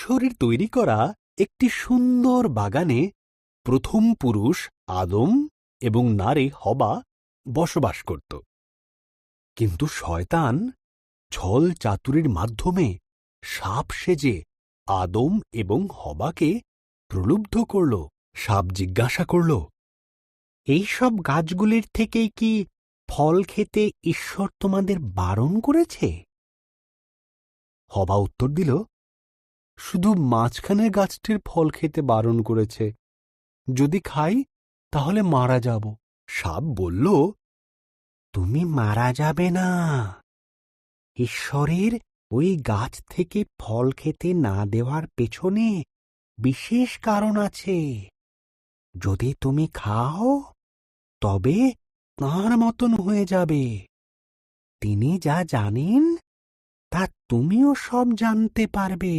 ঈশ্বরের তৈরি করা একটি সুন্দর বাগানে প্রথম পুরুষ আদম এবং নারী হবা বসবাস করত। কিন্তু শয়তান ছল চাতুরির মাধ্যমে সাপ সেজে আদম এবং হবাকে প্রলুব্ধ করল। সাপ জিজ্ঞাসা করল, এই সব গাছগুলির থেকেই কি ফল খেতে ঈশ্বর তোমাদের বারণ করেছে? হবা উত্তর দিল, শুধু মাঝখানের গাছটির ফল খেতে বারণ করেছে, যদি খাই তাহলে মারা যাব। সাপ বলল, তুমি মারা যাবে না। ঈশ্বরের ওই গাছ থেকে ফল খেতে না দেওয়ার পেছনে বিশেষ কারণ আছে। যদি তুমি খাও তবে তাঁর মতন হয়ে যাবে। তিনি যা জানেন তা তুমিও সব জানতে পারবে।